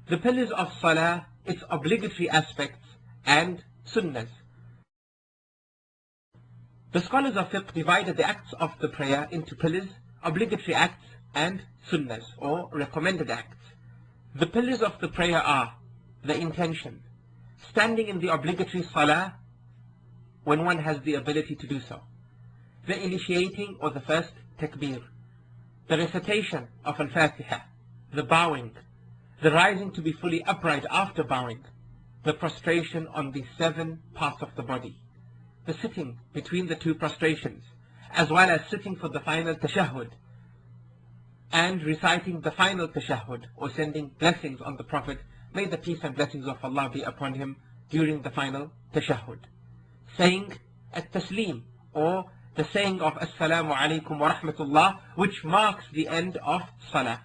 The pillars of salah, its obligatory aspects and sunnahs. The scholars of fiqh divided the acts of the prayer into pillars, obligatory acts and sunnahs or recommended acts. The pillars of the prayer are the intention, standing in the obligatory salah when one has the ability to do so, the initiating or the first takbir, the recitation of al-Fatiha, the bowing, the rising to be fully upright after bowing, the prostration on the 7 parts of the body, the sitting between the 2 prostrations, as well as sitting for the final tashahhud, and reciting the final tashahhud or sending blessings on the Prophet, may the peace and blessings of Allah be upon him, during the final tashahhud. Saying at-taslim or the saying of Assalamu alaikum wa rahmatullah, which marks the end of salah.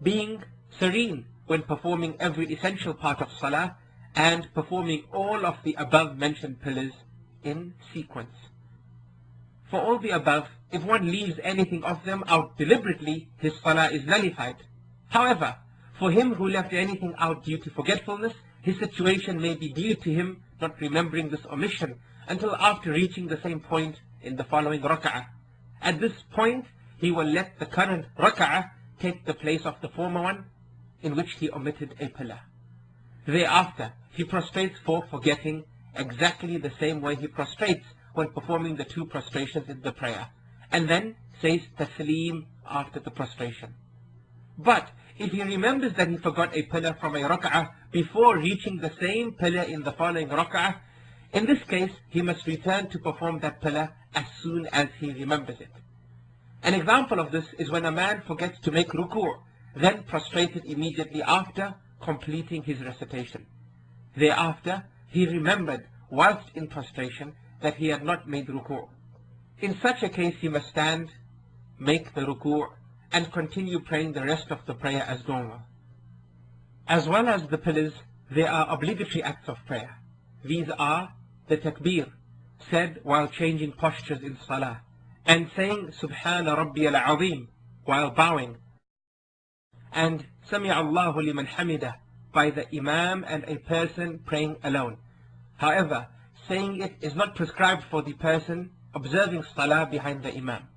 Being serene when performing every essential part of salah and performing all of the above mentioned pillars in sequence. For all the above, if one leaves anything of them out deliberately, his salah is nullified. However, for him who left anything out due to forgetfulness, his situation may be due to him not remembering this omission until after reaching the same point in the following rak'ah. At this point, he will let the current rak'ah take the place of the former one in which he omitted a pillar. Thereafter, he prostrates for forgetting exactly the same way he prostrates when performing the 2 prostrations in the prayer, and then says taslim after the prostration. But if he remembers that he forgot a pillar from a rak'ah before reaching the same pillar in the following rak'ah, in this case he must return to perform that pillar as soon as he remembers it. An example of this is when a man forgets to make ruku', then prostrated immediately after completing his recitation. Thereafter, he remembered whilst in prostration that he had not made ruku'. In such a case, he must stand, make the ruku', and continue praying the rest of the prayer as normal. As well as the pillars, there are obligatory acts of prayer. These are the takbir, said while changing postures in salah, and saying Subhana Rabbiyal Azim while bowing, and Sami Allahu liman hamidah by the imam and a person praying alone. However, saying it is not prescribed for the person observing salah behind the imam.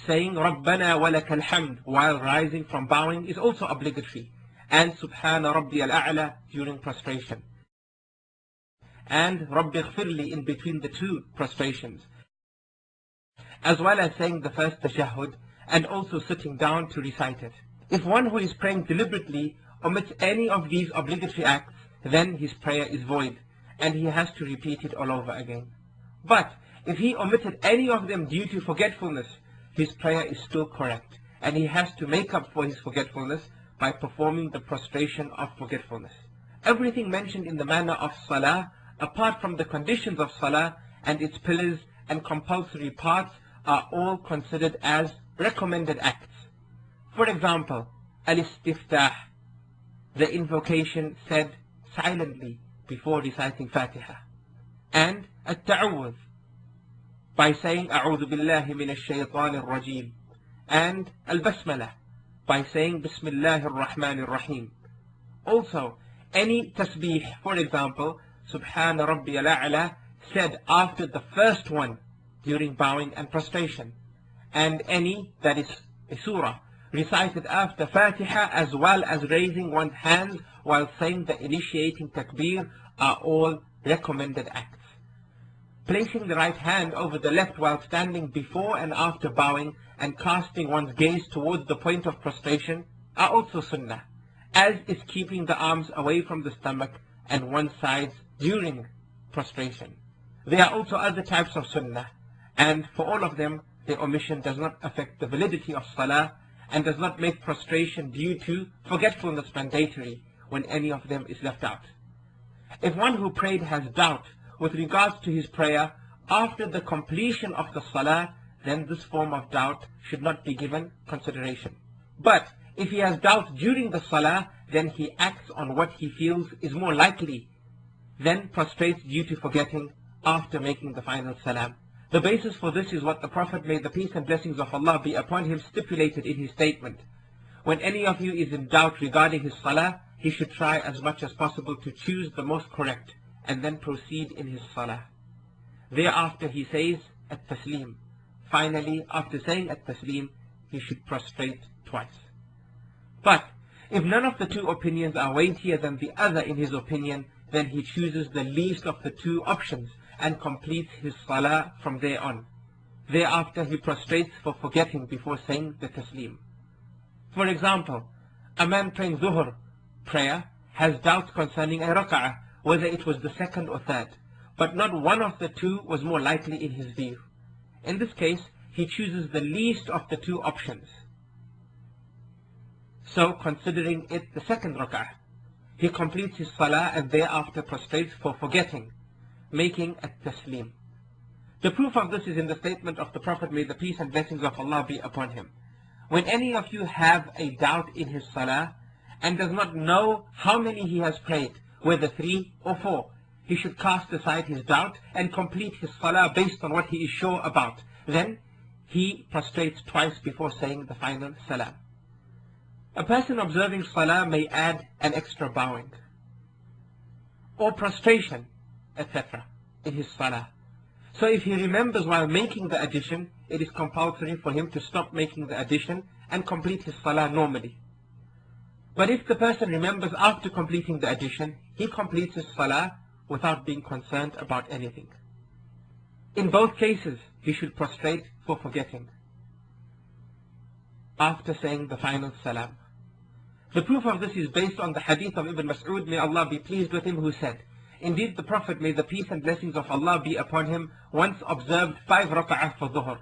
Saying Rabbana wa lakal hamd while rising from bowing is also obligatory, and Subhana Rabbiyal A'la during prostration, and Rabbi ighfirli in between the 2 prostrations, as well as saying the first tashahhud and also sitting down to recite it. If one who is praying deliberately omits any of these obligatory acts, then his prayer is void and he has to repeat it all over again. But if he omitted any of them due to forgetfulness, his prayer is still correct, and he has to make up for his forgetfulness by performing the prostration of forgetfulness. Everything mentioned in the manner of salah, apart from the conditions of salah and its pillars and compulsory parts, are all considered as recommended acts. For example, al-istiftah, the invocation said silently before reciting Fatiha, and at-ta'awudh, by saying A'udhu billahi minash shaytanir rajim, and al-basmalah, by saying Bismillahir Rahmanir Rahim. Also, any tasbih, for example, Subhana Rabbiyal A'la, said after the first one during bowing and prostration, and any, that is a surah, recited after Fatiha, as well as raising one's hands while saying the initiating takbir, are all recommended acts. Placing the right hand over the left while standing before and after bowing and casting one's gaze towards the point of prostration are also sunnah, as is keeping the arms away from the stomach and one's sides during prostration. There are also other types of sunnah, and for all of them, the omission does not affect the validity of salah and does not make prostration due to forgetfulness mandatory when any of them is left out. If one who prayed has doubt with regards to his prayer after the completion of the salah, then this form of doubt should not be given consideration. But if he has doubt during the salah, then he acts on what he feels is more likely, then prostrates due to forgetting after making the final salam. The basis for this is what the Prophet, may the peace and blessings of Allah be upon him, stipulated in his statement, when any of you is in doubt regarding his salah, he should try as much as possible to choose the most correct and then proceed in his salah. Thereafter he says at-taslim. Finally, after saying at-taslim, he should prostrate twice. But if none of the two opinions are weightier than the other in his opinion, then he chooses the least of the two options and completes his salah from there on. Thereafter he prostrates for forgetting before saying the taslim. For example, a man praying Zuhr prayer has doubts concerning a rak'ah, whether it was the second or third, but not one of the two was more likely in his view. In this case, he chooses the least of the two options. So, considering it the second rak'ah, he completes his salah and thereafter prostrates for forgetting, making at-taslim. The proof of this is in the statement of the Prophet, may the peace and blessings of Allah be upon him. When any of you have a doubt in his salah and does not know how many he has prayed, whether 3 or 4, he should cast aside his doubt and complete his salah based on what he is sure about. Then he prostrates twice before saying the final salam. A person observing salah may add an extra bowing or prostration, etc. in his salah. So if he remembers while making the addition, it is compulsory for him to stop making the addition and complete his salah normally. But if the person remembers after completing the addition, he completes his salah without being concerned about anything. In both cases, he should prostrate for forgetting after saying the final salam. The proof of this is based on the hadith of Ibn Mas'ud, may Allah be pleased with him, who said, indeed the Prophet, may the peace and blessings of Allah be upon him, once observed 5 rak'ah for Dhuhr.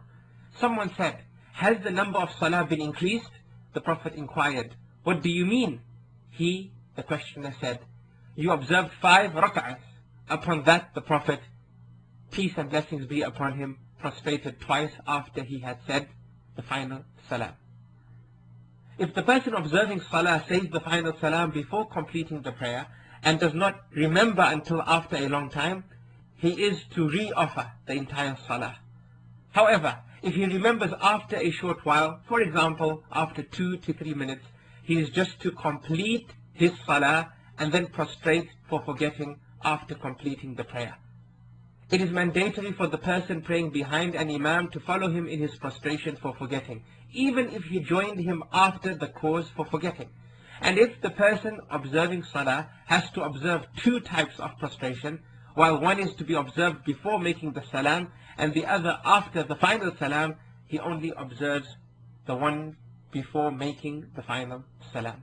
Someone said, has the number of salah been increased? The Prophet inquired, what do you mean? He, the questioner, said, you observed 5 rak'ahs. Upon that the Prophet, peace and blessings be upon him, prostrated twice after he had said the final salam. If the person observing salah says the final salam before completing the prayer and does not remember until after a long time, he is to re-offer the entire salah. However, if he remembers after a short while, for example after 2 to 3 minutes, he is just to complete his salah and then prostrate for forgetting after completing the prayer. It is mandatory for the person praying behind an imam to follow him in his prostration for forgetting, even if he joined him after the cause for forgetting. And if the person observing salah has to observe 2 types of prostration, while one is to be observed before making the salam and the other after the final salam, he only observes the one before making the final salam.